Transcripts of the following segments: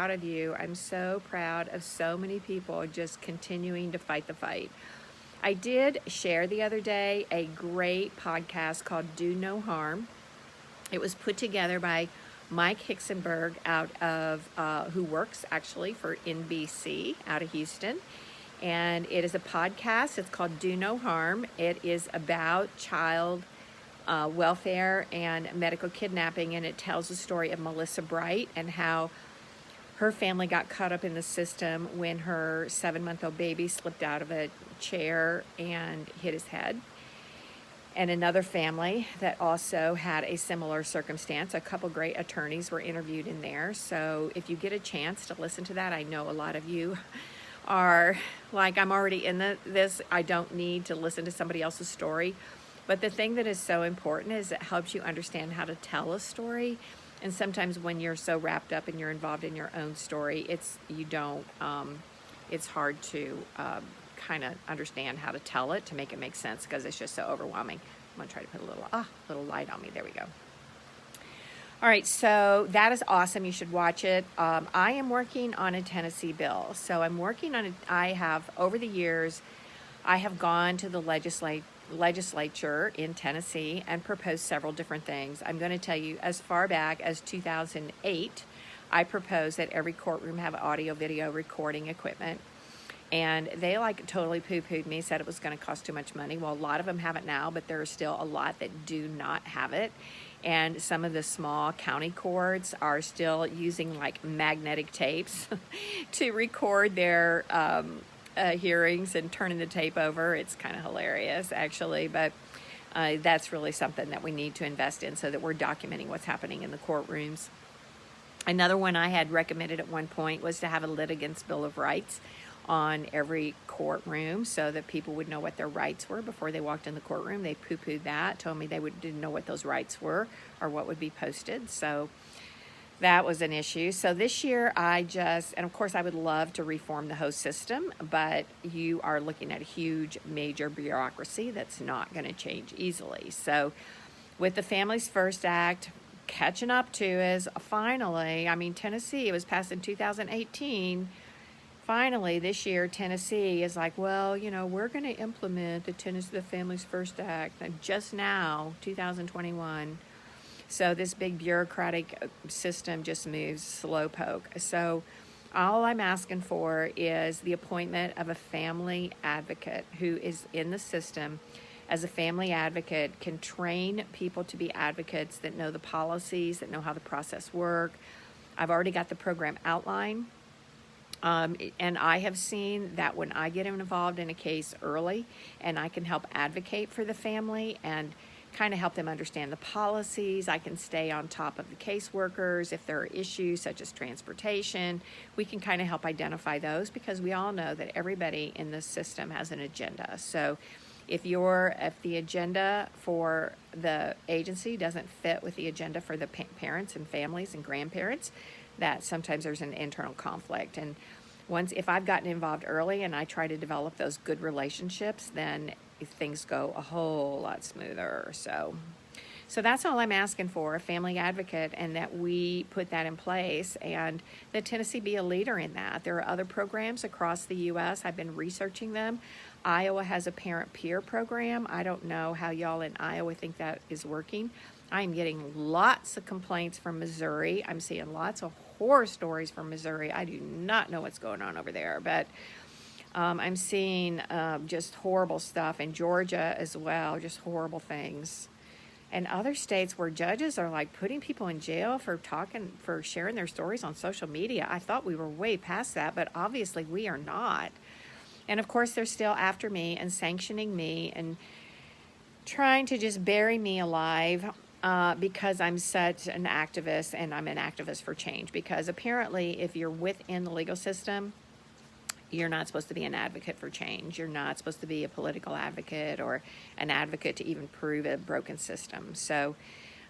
proud of you. I'm so proud of so many people just continuing to fight the fight. I did share the other day a great podcast called Do No Harm. It was put together by Mike Hicksenberg out of, who works actually for NBC out of Houston. And it is a podcast. It's called Do No Harm. It is about child welfare and medical kidnapping, and it tells the story of Melissa Bright and how her family got caught up in the system when her 7-month-old baby slipped out of a chair and hit his head. And another family that also had a similar circumstance. A couple great attorneys were interviewed in there. So if you get a chance to listen to that, I know a lot of you are like, I'm already in this. I don't need to listen to somebody else's story. But the thing that is so important is it helps you understand how to tell a story. And sometimes when you're so wrapped up and you're involved in your own story, it's hard to kind of understand how to tell it to make it make sense, because it's just so overwhelming. I'm gonna try to put a little light on me. There we go. All right, so that is awesome. You should watch it. I am working on a Tennessee bill. So I'm working on it. I have, over the years, I have gone to the legislature in Tennessee and proposed several different things. I'm going to tell you, as far back as 2008, I proposed that every courtroom have audio video recording equipment. And they like totally poo-pooed me, said it was going to cost too much money. Well, a lot of them have it now, but there are still a lot that do not have it. And some of the small county courts are still using like magnetic tapes to record their hearings and turning the tape over. It's kind of hilarious, actually, but that's really something that we need to invest in so that we're documenting what's happening in the courtrooms. Another one I had recommended at one point was to have a litigant's bill of rights on every courtroom so that people would know what their rights were before they walked in the courtroom. They poo-pooed that, told me they didn't know what those rights were or what would be posted. So that was an issue. So this year and of course I would love to reform the whole system, but you are looking at a huge major bureaucracy that's not going to change easily. So with the Families First Act, catching up to is finally, Tennessee, it was passed in 2018. Finally, this year, Tennessee is like, well, we're going to implement the Families First Act just now, 2021. So this big bureaucratic system just moves slowpoke. So all I'm asking for is the appointment of a family advocate who is in the system as a family advocate, can train people to be advocates that know the policies, that know how the process works. I've already got the program outline. And I have seen that when I get involved in a case early and I can help advocate for the family and kind of help them understand the policies, I can stay on top of the caseworkers. If there are issues such as transportation, we can kind of help identify those, because we all know that everybody in this system has an agenda. So if the agenda for the agency doesn't fit with the agenda for the parents and families and grandparents, that sometimes there's an internal conflict. And if I've gotten involved early and I try to develop those good relationships, then things go a whole lot smoother. So that's all I'm asking for, a family advocate, and that we put that in place, and that Tennessee be a leader in that. There are other programs across the U.S. I've been researching them. Iowa has a parent peer program. I don't know how y'all in Iowa think that is working. I'm getting lots of complaints from Missouri. I'm seeing lots of horror stories from Missouri. I do not know what's going on over there, but I'm seeing just horrible stuff in Georgia as well, just horrible things. And other states where judges are like putting people in jail for sharing their stories on social media. I thought we were way past that, but obviously we are not. And of course, they're still after me and sanctioning me and trying to just bury me alive because I'm such an activist, and I'm an activist for change. Because apparently, if you're within the legal system, you're not supposed to be an advocate for change. You're not supposed to be a political advocate or an advocate to even prove a broken system. So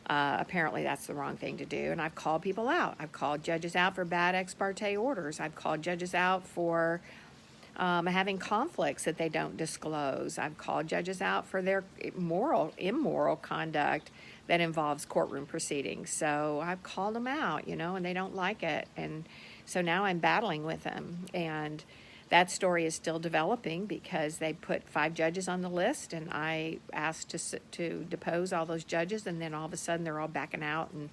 apparently that's the wrong thing to do. And I've called people out. I've called judges out for bad ex parte orders. I've called judges out for having conflicts that they don't disclose. I've called judges out for their immoral conduct that involves courtroom proceedings. So I've called them out, and they don't like it. And So now I'm battling with them, and that story is still developing because they put 5 judges on the list, and I asked to depose all those judges, and then all of a sudden they're all backing out, and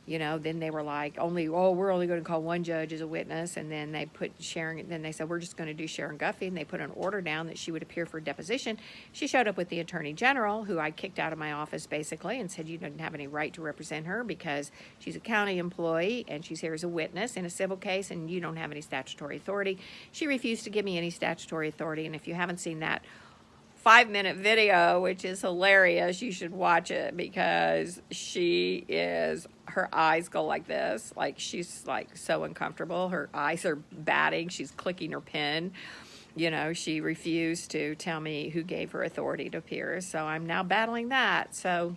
then they were like, we're only going to call 1 judge as a witness, and then they put Sharon, then they said, we're just going to do Sharon Guffey, and they put an order down that she would appear for deposition. She showed up with the Attorney General, who I kicked out of my office, basically, and said, you don't have any right to represent her because she's a county employee, and she's here as a witness in a civil case, and you don't have any statutory authority. She refused to give me any statutory authority, and if you haven't seen that 5-minute video, which is hilarious, you should watch it, because her eyes go like this, like she's like so uncomfortable. Her eyes are batting. She's clicking her pen. She refused to tell me who gave her authority to appear. So I'm now battling that. So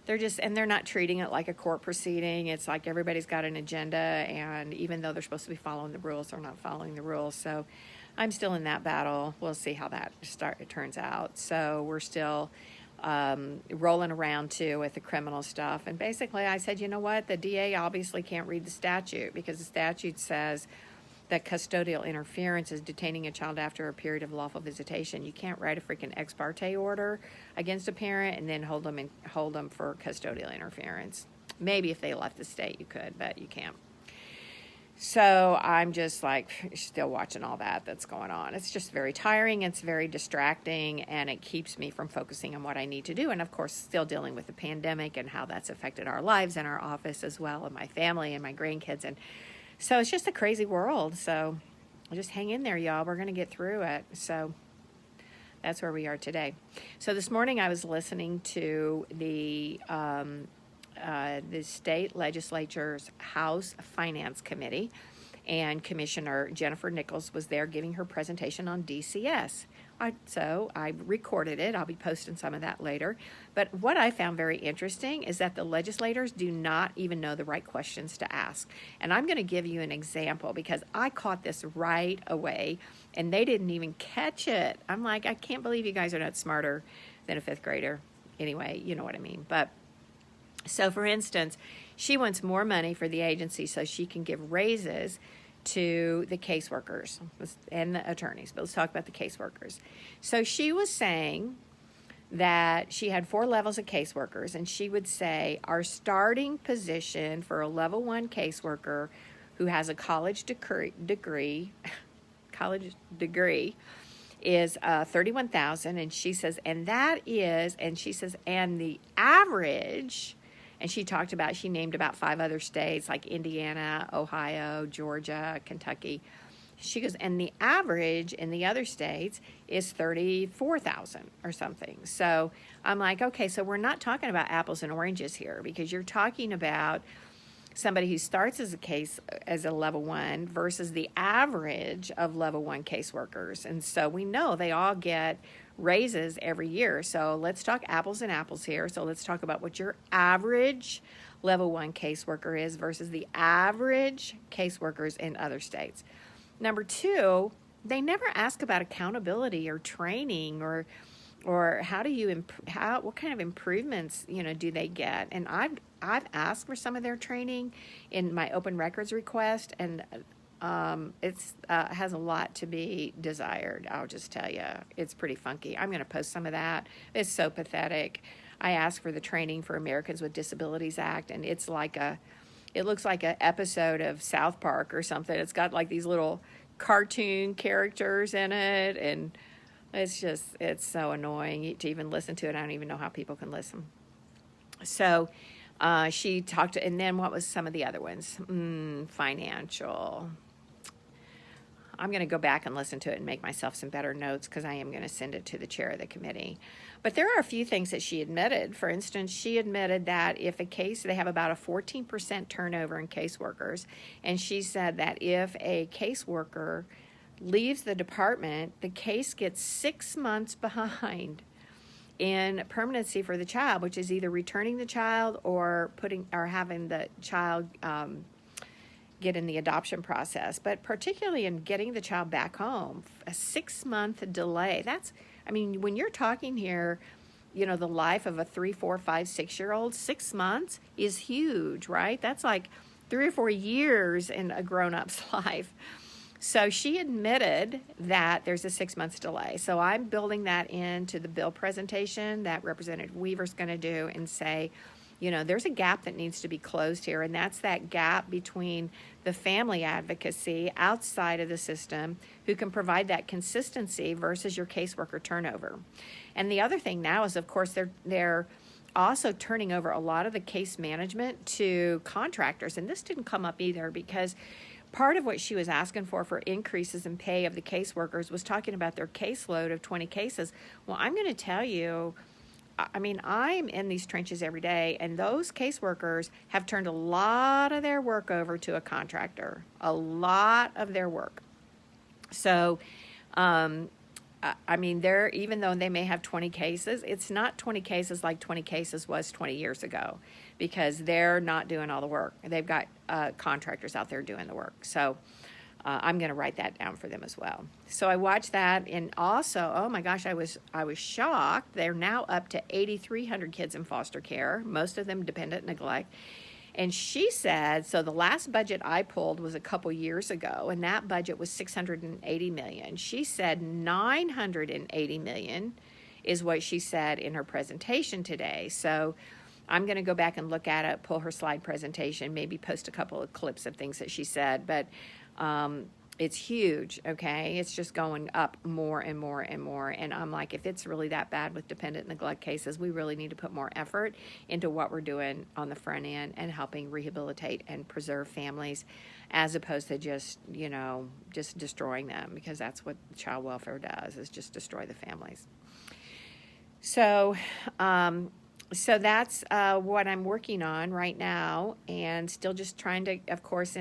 they're not treating it like a court proceeding. It's like everybody's got an agenda, and even though they're supposed to be following the rules, they're not following the rules. So I'm still in that battle. We'll see how that turns out. So we're still rolling around too with the criminal stuff. And basically I said, you know what? The DA obviously can't read the statute, because the statute says that custodial interference is detaining a child after a period of lawful visitation. You can't write a freaking ex parte order against a parent and then hold them for custodial interference. Maybe if they left the state you could, but you can't. So I'm just like still watching all that's going on. It's just very tiring. It's very distracting, and it keeps me from focusing on what I need to do. And of course, still dealing with the pandemic and how that's affected our lives and our office as well, and my family and my grandkids. And so it's just a crazy world. So just hang in there, y'all. We're going to get through it. So that's where we are today. So this morning I was listening to the state legislature's House Finance Committee, and Commissioner Jennifer Nichols was there giving her presentation on DCS. So I recorded it. I'll be posting some of that later. But what I found very interesting is that the legislators do not even know the right questions to ask. And I'm going to give you an example, because I caught this right away, and they didn't even catch it. I'm like, I can't believe you guys are not smarter than a 5th grader. Anyway, you know what I mean. But so, for instance, she wants more money for the agency so she can give raises to the caseworkers and the attorneys. But let's talk about the caseworkers. So she was saying that she had 4 levels of caseworkers, and she would say our starting position for a level 1 caseworker who has a college degree is $31,000, and she says, and the average. And she named about 5 other states like Indiana, Ohio, Georgia, Kentucky. She goes, and the average in the other states is $34,000 or something. So I'm like, okay, so we're not talking about apples and oranges here, because you're talking about somebody who starts as a level 1 versus the average of level 1 caseworkers. And so we know they all get raises every year. So let's talk apples and apples here. So let's talk about what your average level 1 caseworker is versus the average caseworkers in other states. Number 2, they never ask about accountability or training or how do you what kind of improvements do they get. And I've asked for some of their training in my open records request, and it's has a lot to be desired. I'll just tell you, it's pretty funky. I'm going to post some of that. It's so pathetic. I asked for the training for Americans with Disabilities Act, and it looks like an episode of South Park or something. It's got like these little cartoon characters in it, and it's so annoying to even listen to it. I don't even know how people can listen. So she talked to, and then what was some of the other ones? Financial. I'm going to go back and listen to it and make myself some better notes, because I am going to send it to the chair of the committee. But there are a few things that she admitted. For instance, she admitted that if they have about a 14% turnover in caseworkers, and she said that if a caseworker leaves the department, the case gets 6 months behind in permanency for the child, which is either returning the child or having the child get in the adoption process. But particularly in getting the child back home, a 6-month delay. When you're talking here, the life of a 3, 4, 5, 6-year-old, 6 months is huge, right? That's like 3 or 4 years in a grown-up's life. So she admitted that there's a 6 months delay. So I'm building that into the bill presentation that Representative Weaver's going to do and say, you know, there's a gap that needs to be closed here, and that's that gap between the family advocacy outside of the system who can provide that consistency versus your caseworker turnover. And the other thing now is, of course, they're also turning over a lot of the case management to contractors, and this didn't come up either because part of what she was asking for increases in pay of the caseworkers was talking about their caseload of 20 cases. Well, I'm going to tell you, I mean, I'm in these trenches every day, and those caseworkers have turned a lot of their work over to a contractor, a lot of their work. So, I mean, even though they may have 20 cases, it's not 20 cases like 20 cases was 20 years ago because they're not doing all the work. They've got contractors out there doing the work. So I'm going to write that down for them as well. So I watched that, and also, oh my gosh, I was shocked. They're now up to 8,300 kids in foster care, most of them dependent neglect. And she said, so the last budget I pulled was a couple years ago, and that budget was $680 million. She said $980 million is what she said in her presentation today. So I'm going to go back and look at it, pull her slide presentation, maybe post a couple of clips of things that she said. But it's huge, okay? It's just going up more and more and more. And I'm like, if it's really that bad with dependent neglect cases, we really need to put more effort into what we're doing on the front end and helping rehabilitate and preserve families as opposed to just, you know, just destroying them, because that's what child welfare does, is just destroy the families. So, so that's what I'm working on right now, and still just trying to, of course,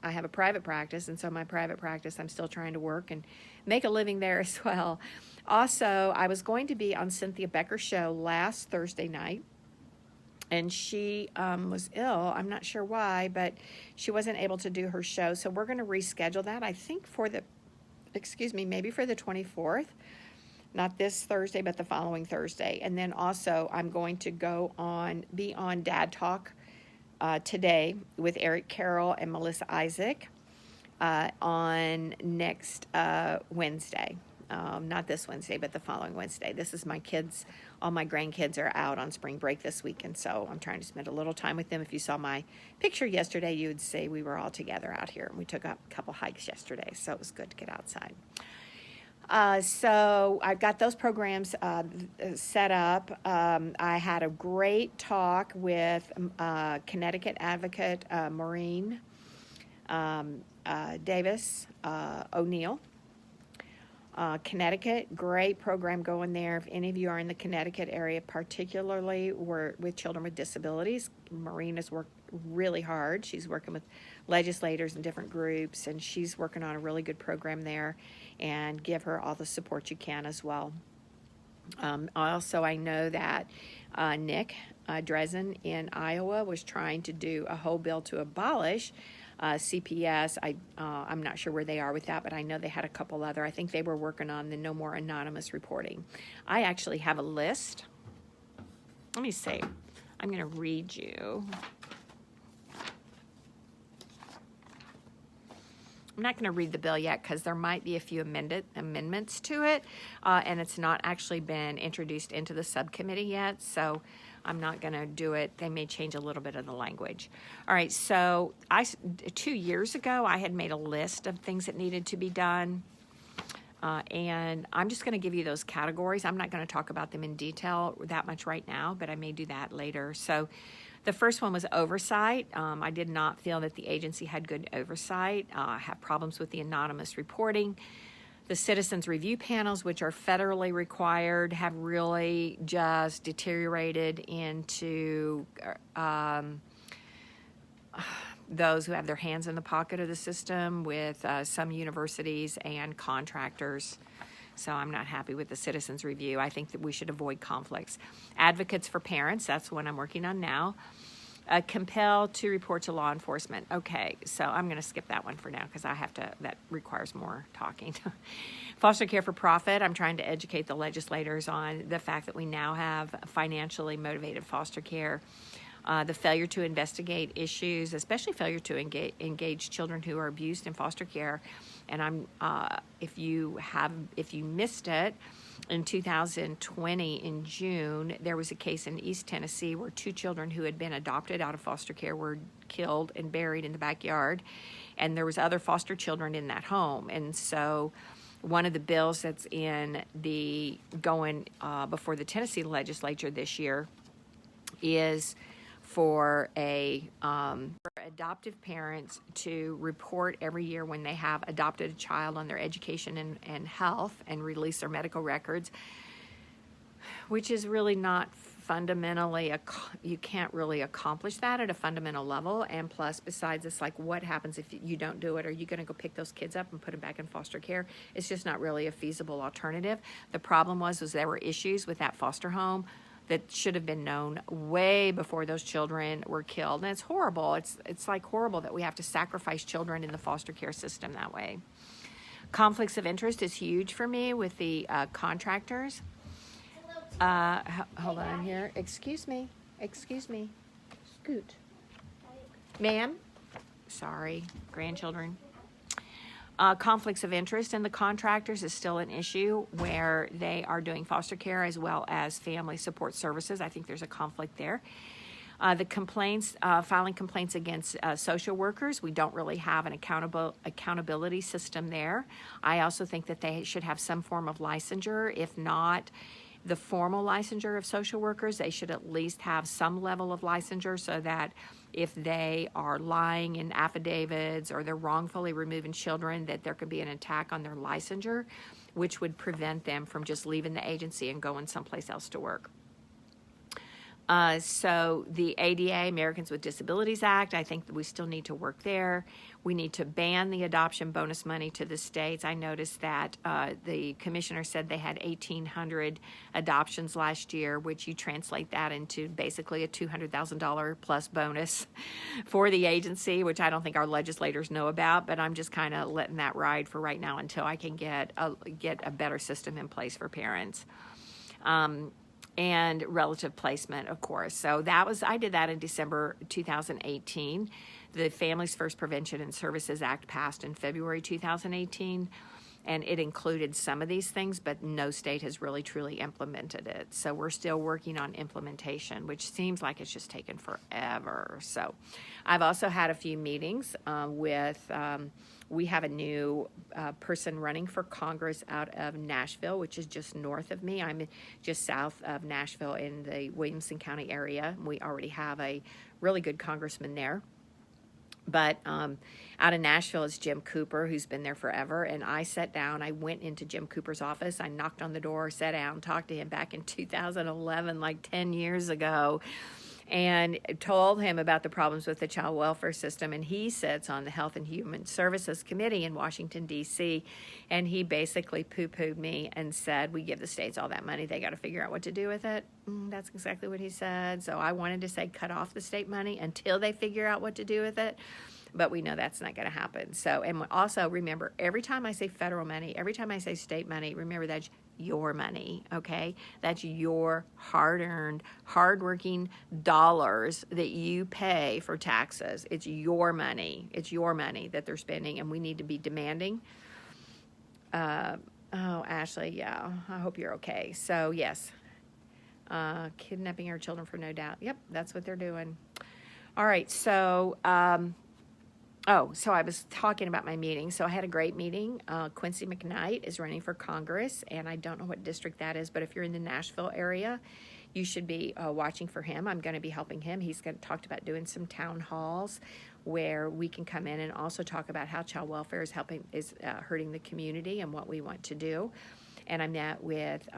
I have a private practice, and so my private practice, I'm still trying to work and make a living there as well. Also, I was going to be on Cynthia Becker's show last Thursday night, and she was ill. I'm not sure why, but she wasn't able to do her show, so we're going to reschedule that, I think maybe for the 24th. Not this Thursday, but the following Thursday. And then also I'm going to be on Dad Talk today with Eric Carroll and Melissa Isaac on next Wednesday. Not this Wednesday, but the following Wednesday. This is my kids. All my grandkids are out on spring break this week, and so I'm trying to spend a little time with them. If you saw my picture yesterday, you would see we were all together out here. We took a couple hikes yesterday, so it was good to get outside. So I've got those programs set up. I had a great talk with Connecticut advocate Maureen Davis O'Neill. Connecticut, great program going there. If any of you are in the Connecticut area, particularly with children with disabilities, Maureen has worked really hard. She's working with legislators and different groups, and she's working on a really good program there, and give her all the support you can as well. Also, I know that Nick Dresden in Iowa was trying to do a whole bill to abolish CPS. I'm not sure where they are with that, but I know they had a couple other. I think they were working on the no more anonymous reporting. I actually have a list. Let me see. I'm going to read you. I'm not going to read the bill yet because there might be a few amendments to it, and it's not actually been introduced into the subcommittee yet, so I'm not going to do it. They may change a little bit of the language. All right, so 2 years ago, I had made a list of things that needed to be done, and I'm just going to give you those categories. I'm not going to talk about them in detail that much right now, but I may do that later. So the first one was oversight. I did not feel that the agency had good oversight. I have problems with the anonymous reporting. The citizens review panels, which are federally required, have really just deteriorated into those who have their hands in the pocket of the system with some universities and contractors. So I'm not happy with the citizens review. I think that we should avoid conflicts. Advocates for parents, that's what I'm working on now. Compelled to report to law enforcement. Okay, so I'm going to skip that one for now because that requires more talking. Foster care for profit. I'm trying to educate the legislators on the fact that we now have financially motivated foster care. the failure to investigate issues, especially failure to engage children who are abused in foster care. And if you missed it, in 2020 in June, there was a case in East Tennessee where 2 children who had been adopted out of foster care were killed and buried in the backyard, and there was other foster children in that home. And so one of the bills that's going before the Tennessee legislature this year is for adoptive parents to report every year when they have adopted a child on their education and health and release their medical records, which is really not fundamentally, you can't really accomplish that at a fundamental level. And plus, besides, it's like, what happens if you don't do it? Are you going to go pick those kids up and put them back in foster care? It's just not really a feasible alternative. The problem was there were issues with that foster home that should have been known way before those children were killed. And it's horrible. It's like horrible that we have to sacrifice children in the foster care system that way. Conflicts of interest is huge for me with the contractors. Hold on here. Excuse me. Scoot. Ma'am? Sorry, grandchildren. Conflicts of interest in the contractors is still an issue where they are doing foster care as well as family support services. I think there's a conflict there. The complaints, filing complaints against social workers, we don't really have an accountability system there. I also think that they should have some form of licensure. If not the formal licensure of social workers, they should at least have some level of licensure so that if they are lying in affidavits or they're wrongfully removing children, that there could be an attack on their licensure, which would prevent them from just leaving the agency and going someplace else to work. So the ADA, Americans with Disabilities Act, I think that we still need to work there. We need to ban the adoption bonus money to the states. I noticed that the commissioner said they had 1,800 adoptions last year, which you translate that into basically a $200,000 plus bonus for the agency, which I don't think our legislators know about, but I'm just kind of letting that ride for right now until I can get a better system in place for parents. And relative placement, of course. So I did that in December 2018. The Families First Prevention and Services Act passed in February 2018, and it included some of these things, but no state has really truly implemented it. So we're still working on implementation, which seems like it's just taken forever. So I've also had a few meetings we have a new person running for Congress out of Nashville, which is just north of me. I'm just south of Nashville in the Williamson County area. We already have a really good congressman there. But out of Nashville is Jim Cooper, who's been there forever. And I went into Jim Cooper's office. I knocked on the door, sat down, talked to him back in 2011, like 10 years ago, and told him about the problems with the child welfare system. And he sits on the Health and Human Services Committee in Washington, D.C., and he basically poo-pooed me and said, we give the states all that money. They got to figure out what to do with it. That's exactly what he said. So I wanted to say cut off the state money until they figure out what to do with it. But we know that's not going to happen. So, and also remember, every time I say federal money, every time I say state money, remember that's your money, okay? That's your hard-earned, hard-working dollars that you pay for taxes. It's your money. It's your money that they're spending, and we need to be demanding. Oh, Ashley, yeah, I hope you're okay. So, yes, kidnapping our children for no doubt. Yep, that's what they're doing. All right, so... so I was talking about my meeting. So I had a great meeting. Quincy McKnight is running for Congress, and I don't know what district that is, but if you're in the Nashville area, you should be watching for him. I'm going to be helping him. He's talked about doing some town halls where we can come in and also talk about how child welfare is hurting the community and what we want to do. And I met with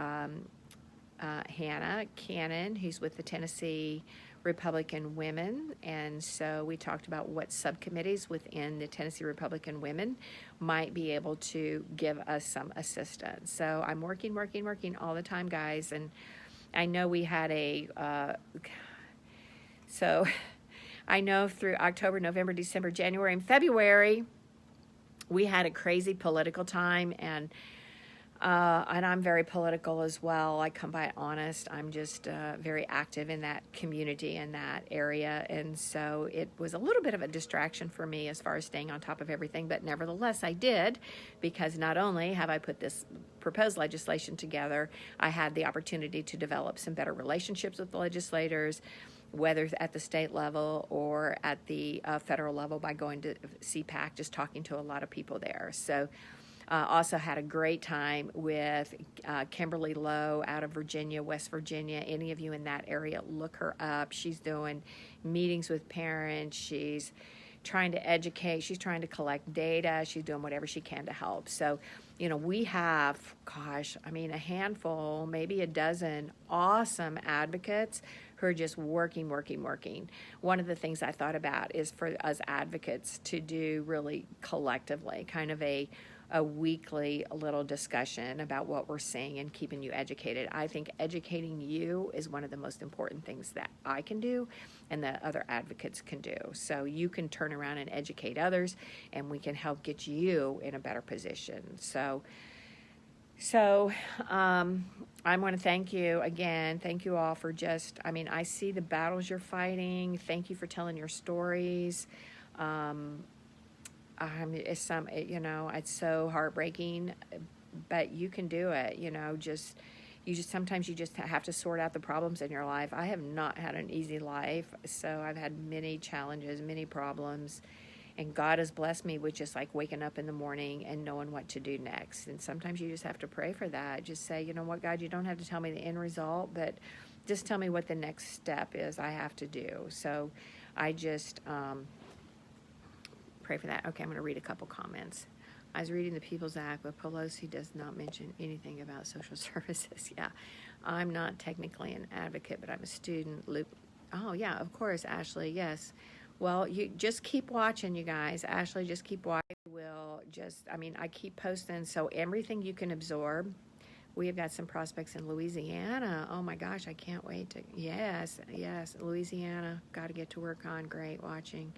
Hannah Cannon, who's with the Tennessee Republican Women, and so we talked about what subcommittees within the Tennessee Republican Women might be able to give us some assistance. So I'm working all the time, guys, and I know we had so I know through October, November, December, January, and February, we had a crazy political time, and And I'm very political as well. I come by it honest. I'm just very active in that community, in that area. And so it was a little bit of a distraction for me as far as staying on top of everything. But nevertheless, I did, because not only have I put this proposed legislation together, I had the opportunity to develop some better relationships with the legislators, whether at the state level or at the federal level, by going to CPAC, just talking to a lot of people there. So also had a great time with Kimberly Lowe out of Virginia, West Virginia. Any of you in that area, look her up. She's doing meetings with parents. She's trying to educate. She's trying to collect data. She's doing whatever she can to help. So, we have, a handful, maybe a dozen awesome advocates who are just working. One of the things I thought about is for us advocates to do really collectively kind of a weekly little discussion about what we're seeing and keeping you educated. I think educating you is one of the most important things that I can do and that other advocates can do. So you can turn around and educate others, and we can help get you in a better position. So I want to thank you again. Thank you all for I see the battles you're fighting. Thank you for telling your stories. It's so heartbreaking, but you can do it. Sometimes you just have to sort out the problems in your life. I have not had an easy life, so I've had many challenges, many problems, and God has blessed me with just like waking up in the morning and knowing what to do next. And sometimes you just have to pray for that. Just say, you know what, God, you don't have to tell me the end result, but just tell me what the next step is I have to do. So I just pray for that. Okay, I'm going to read a couple comments. I was reading the People's Act, but Pelosi does not mention anything about social services. Yeah, I'm not technically an advocate, but I'm a student. Oh, yeah, of course, Ashley, yes. Well, you just keep watching, you guys. Ashley, just keep watching. I keep posting, so everything you can absorb. We have got some prospects in Louisiana. Oh, my gosh, I can't wait to, yes, Louisiana. Got to get to work on. Great, watching.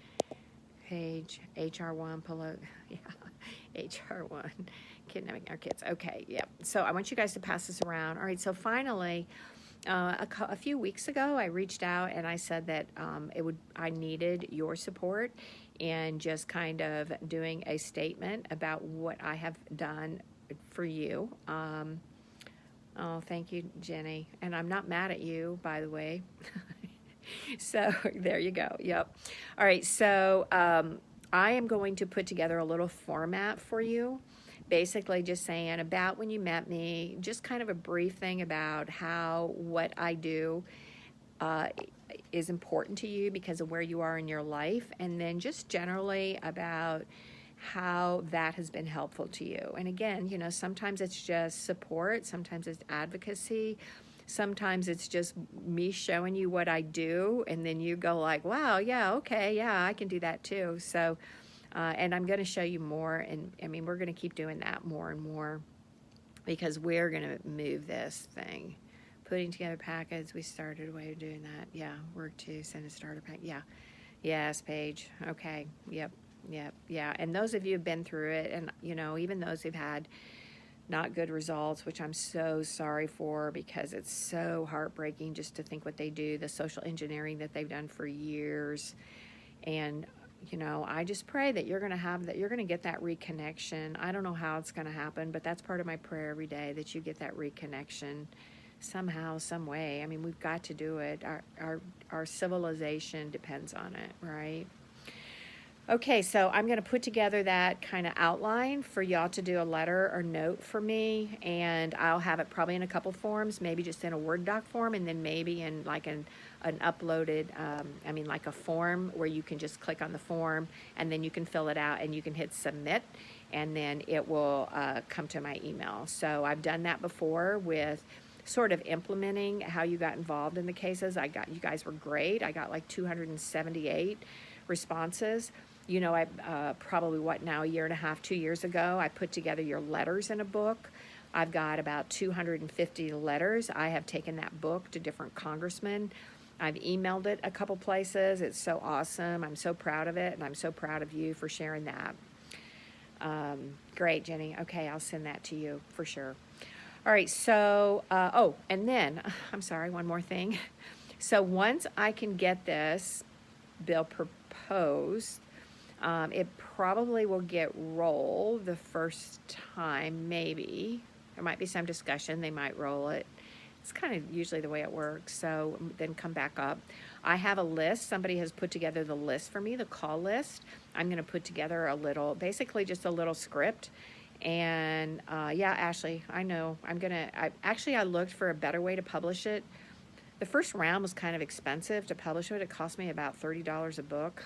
Page, HR1, yeah, HR1, kidnapping our kids. Okay, yeah. So I want you guys to pass this around. All right, so finally, a few weeks ago, I reached out and I said that I needed your support in just kind of doing a statement about what I have done for you. Oh, thank you, Jenny. And I'm not mad at you, by the way. So there you go. Yep. All right. So I am going to put together a little format for you, basically just saying about when you met me, just kind of a brief thing about how what I do is important to you because of where you are in your life, and then just generally about how that has been helpful to you. And again, sometimes it's just support, sometimes it's advocacy. Sometimes it's just me showing you what I do, and then you go like, wow, yeah, okay, yeah, I can do that too. So, and I'm going to show you more, and we're going to keep doing that more and more because we're going to move this thing. Putting together packets, we started a way of doing that. Yeah, work to send a starter pack. Yeah, yes, Paige. Okay, yep, yeah. And those of you who've been through it, and even those who've had not good results, which I'm so sorry for because it's so heartbreaking just to think what they do, the social engineering that they've done for years. And, I just pray that you're going to get that reconnection. I don't know how it's going to happen, but that's part of my prayer every day, that you get that reconnection somehow, some way. We've got to do it. Our civilization depends on it, right? Okay, so I'm going to put together that kind of outline for y'all to do a letter or note for me, and I'll have it probably in a couple forms, maybe just in a Word doc form, and then maybe in like an uploaded, like a form where you can just click on the form, and then you can fill it out, and you can hit submit, and then it will come to my email. So I've done that before with sort of implementing how you got involved in the cases. You guys were great. I got like 278 responses. I probably, a year and a half, 2 years ago, I put together your letters in a book. I've got about 250 letters. I have taken that book to different congressmen. I've emailed it a couple places. It's so awesome. I'm so proud of it, and I'm so proud of you for sharing that. Great, Jenny. Okay, I'll send that to you for sure. All right, so, oh, and then, I'm sorry, one more thing. So once I can get this bill proposed, it probably will get rolled the first time, maybe. There might be some discussion, they might roll it. It's kind of usually the way it works, so then come back up. I have a list. Somebody has put together the list for me, the call list. I'm going to put together a little, basically just a little script. And yeah, Ashley, I know. I looked for a better way to publish it. The first round was kind of expensive to publish it. It cost me about $30 a book,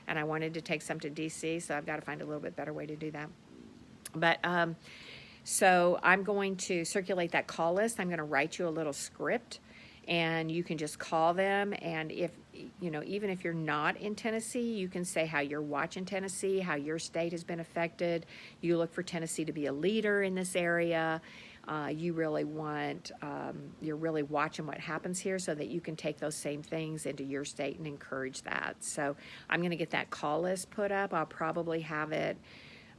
and I wanted to take some to DC, so I've got to find a little bit better way to do that. But so I'm going to circulate that call list. I'm going to write you a little script, and you can just call them. And if, you know, even if you're not in Tennessee, you can say how you're watching Tennessee, how your state has been affected. You look for Tennessee to be a leader in this area. You really want, you're really watching what happens here so that you can take those same things into your state and encourage that. So I'm going to get that call list put up. I'll probably have it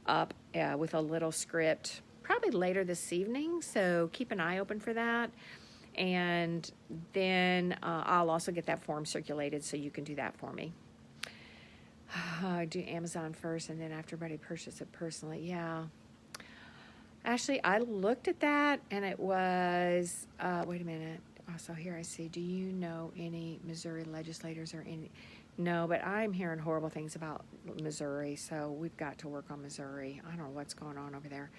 up with a little script probably later this evening, so keep an eye open for that. And then I'll also get that form circulated so you can do that for me. Do Amazon first and then after everybody purchase it personally. Yeah. Actually, I looked at that and it was, wait a minute. Oh, so here I see, do you know any Missouri legislators or any? No, but I'm hearing horrible things about Missouri, so we've got to work on Missouri. I don't know what's going on over there.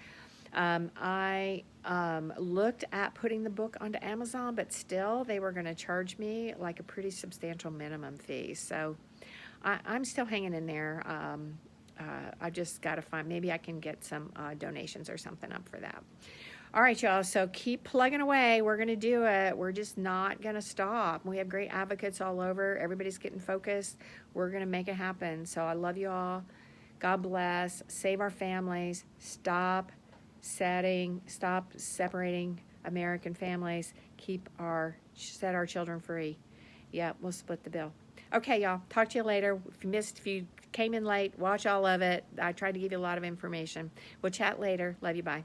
I looked at putting the book onto Amazon, but still they were going to charge me like a pretty substantial minimum fee. So I'm still hanging in there. I just got to find, maybe I can get some donations or something up for that. All right, y'all, so keep plugging away. We're going to do it. We're just not going to stop. We have great advocates all over. Everybody's getting focused. We're going to make it happen. So I love you all. God bless. Save our families. Stop separating American families. Set our children free. Yeah, we'll split the bill. Okay, y'all. Talk to you later. If you came in late, watch all of it. I tried to give you a lot of information. We'll chat later. Love you. Bye.